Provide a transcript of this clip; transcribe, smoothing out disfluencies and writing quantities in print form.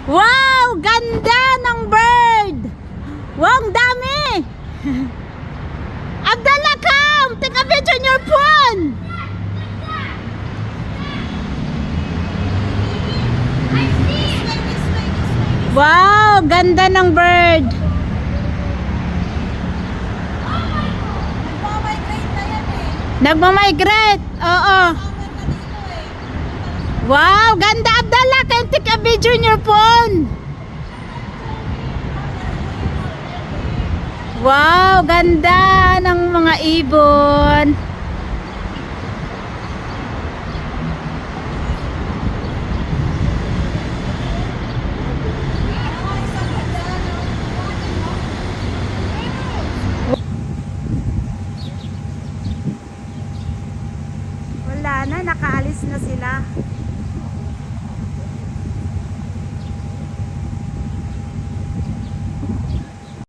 Wow! Ganda ng bird! Wow, ang dami! Abdallah, come! Take a picture on your phone! Wow! Ganda ng bird! Nagmamigrate! Oo! Wow! Ganda, Abdallah! Can take a picture on your phone! Wow! Ganda ng mga ibon!